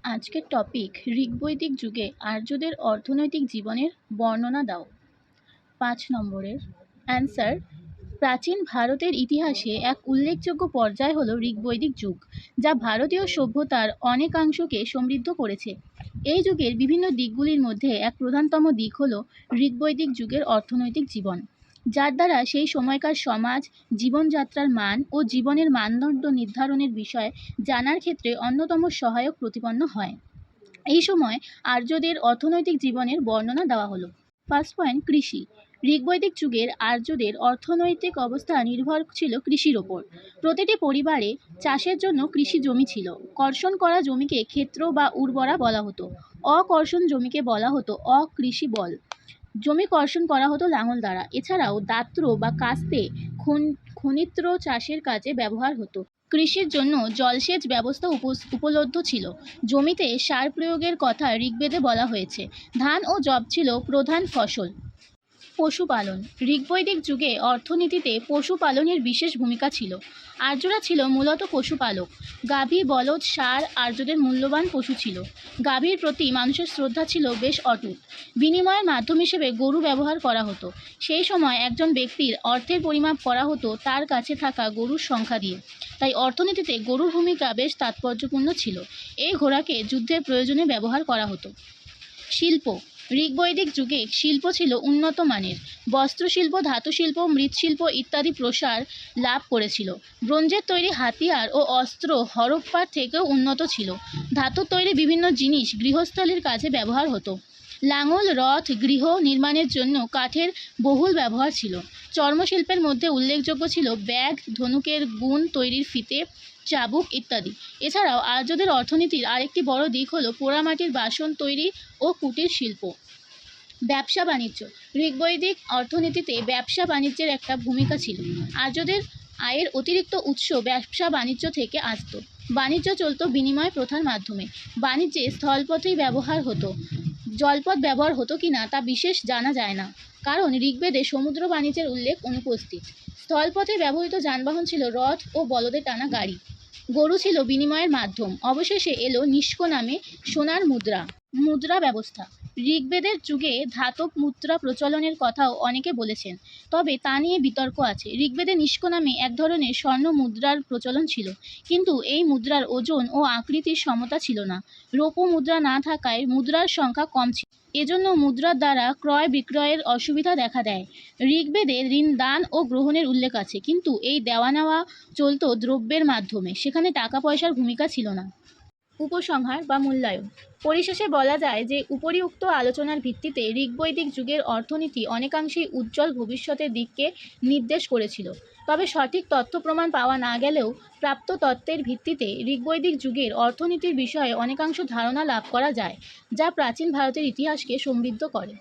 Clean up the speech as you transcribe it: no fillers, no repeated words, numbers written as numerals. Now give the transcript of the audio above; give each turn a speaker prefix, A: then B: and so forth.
A: আজকের টপিক ঋগ্বৈদিক যুগে আর্যদের অর্থনৈতিক জীবনের বর্ণনা দাও। ৫ নম্বরের অ্যান্সার, প্রাচীন ভারতের ইতিহাসে এক উল্লেখযোগ্য পর্যায় হল ঋগ্বৈদিক যুগ, যা ভারতীয় সভ্যতার অনেকাংশকে সমৃদ্ধ করেছে। এই যুগের বিভিন্ন দিকগুলির মধ্যে এক প্রধানতম দিক হল ঋগ্বৈদিক যুগের অর্থনৈতিক জীবন, যার দ্বারা সেই সময়কার সমাজ, জীবনযাত্রার মান ও জীবনের মানদণ্ড নির্ধারণের বিষয়ে জানার ক্ষেত্রে অন্যতম সহায়ক প্রতিপন্ন হয়। এই সময় আর্যদের অর্থনৈতিক জীবনের বর্ণনা দেওয়া হলো। ফার্স্ট পয়েন্ট, কৃষি। ঋগ্বৈদিক যুগের আর্যদের অর্থনৈতিক অবস্থা নির্ভর ছিল কৃষির ওপর। প্রতিটি পরিবারে চাষের জন্য কৃষি জমি ছিল। কর্ষণ করা জমিকে ক্ষেত্র বা উর্বরা বলা হতো। অকর্ষণ জমিকে বলা হতো অকৃষি বল। জমি কর্ষণ করা হতো লাঙল দ্বারা। এছাড়াও দাত্র বা কাস্তে খনিত্র চাষের কাজে ব্যবহার হতো। কৃষির জন্য জলসেচ ব্যবস্থা উপলব্ধ ছিল। জমিতে সার প্রয়োগের কথা ঋগ্বেদে বলা হয়েছে। ধান ও যব ছিল প্রধান ফসল। পশুপালন। ঋগ্বৈদিক যুগে অর্থনীতিতে পশুপালনের বিশেষ ভূমিকা ছিল। আর্যরা ছিল মূলত পশুপালক। গাভী, বলদ, ষাঁড় আর্যদের মূল্যবান পশু ছিল। গাভীর প্রতি মানুষের শ্রদ্ধা ছিল বেশ অটুট। বিনিময়ের মাধ্যম হিসেবে গরু ব্যবহার করা হতো। সেই সময় একজন ব্যক্তির অর্থের পরিমাপ করা হতো তার কাছে থাকা গরুর সংখ্যা দিয়ে। তাই অর্থনীতিতে গরুর ভূমিকা বেশ তাৎপর্যপূর্ণ ছিল। এই ঘোড়াকে যুদ্ধের প্রয়োজনে ব্যবহার করা হতো। শিল্প। ঋগ্বৈদিক যুগে শিল্প ছিল উন্নত মানের। বস্ত্রশিল্প, ধাতুশিল্প, মৃৎশিল্প ইত্যাদি প্রসার লাভ করেছিল। ব্রোঞ্জের তৈরি হাতিয়ার ও অস্ত্র হরপ্পার থেকেও উন্নত ছিল। ধাতুর তৈরি বিভিন্ন জিনিস গৃহস্থলীর কাজে ব্যবহার হতো। লাঙল, রথ, গৃহ নির্মাণের জন্য কাঠের বহুল ব্যবহার ছিল। চর্মশিল্পের মধ্যে উল্লেখযোগ্য ছিল ব্যাগ, ধনুকের গুণ তৈরির ফিতে, চাবুক ইত্যাদি। এছাড়াও আর্যদের অর্থনীতির আরেকটি বড় দিক হলো পোড়ামাটির বাসন তৈরি ও কুটির শিল্প। ব্যবসা বাণিজ্য। ঋগ্বৈদিক অর্থনীতিতে ব্যবসা বাণিজ্যের একটা ভূমিকা ছিল। আর্যদের আয়ের অতিরিক্ত উৎস ব্যবসা বাণিজ্য থেকে আসত। বাণিজ্য চলত বিনিময় প্রথার মাধ্যমে। বাণিজ্যে স্থলপথেই ব্যবহার হতো। জলপথ ব্যবহার হতো কিনা তা বিশেষ জানা যায় না, কারণ ঋগ্বেদে সমুদ্র বাণিজ্যের উল্লেখ অনুপস্থিত। স্থলপথে ব্যবহৃত যানবাহন ছিল রথ ও বলদে টানা গাড়ি। গরু ছিল বিনিময়ের মাধ্যম। অবশেষে এলো নিষ্ক নামে সোনার মুদ্রা। মুদ্রা ব্যবস্থা। ঋগ্বেদের যুগে ধাতব মুদ্রা প্রচলনের কথাও অনেকে বলেছেন, তবে তা নিয়ে বিতর্ক আছে। ঋগ্বেদে নিষ্ক নামে এক ধরনের স্বর্ণ মুদ্রার প্রচলন ছিল, কিন্তু এই মুদ্রার ওজন ও আকৃতির সমতা ছিল না। রৌপ্য মুদ্রা না থাকায় মুদ্রার সংখ্যা কম ছিল। এজন্য মুদ্রার দ্বারা ক্রয় বিক্রয়ের অসুবিধা দেখা দেয়। ঋগ্বেদে ঋণ দান ও গ্রহণের উল্লেখ আছে, কিন্তু এই দেওয়া নেওয়া চলত দ্রব্যের মাধ্যমে, সেখানে টাকা পয়সার ভূমিকা ছিল না। উপসংহার বা মূল্যায়ন। পরিশেষে বলা যায় যে উপরিউক্ত আলোচনার ভিত্তিতে ঋগ্বৈদিক যুগের অর্থনীতি অনেকাংশেই উজ্জ্বল ভবিষ্যতের দিককে নির্দেশ করেছিল। তবে সঠিক তথ্য প্রমাণ পাওয়া না গেলেও প্রাপ্ত তত্ত্বের ভিত্তিতে ঋগ্বৈদিক যুগের অর্থনীতির বিষয়ে অনেকাংশ ধারণা লাভ করা যায়, যা প্রাচীন ভারতের ইতিহাসকে সমৃদ্ধ করে।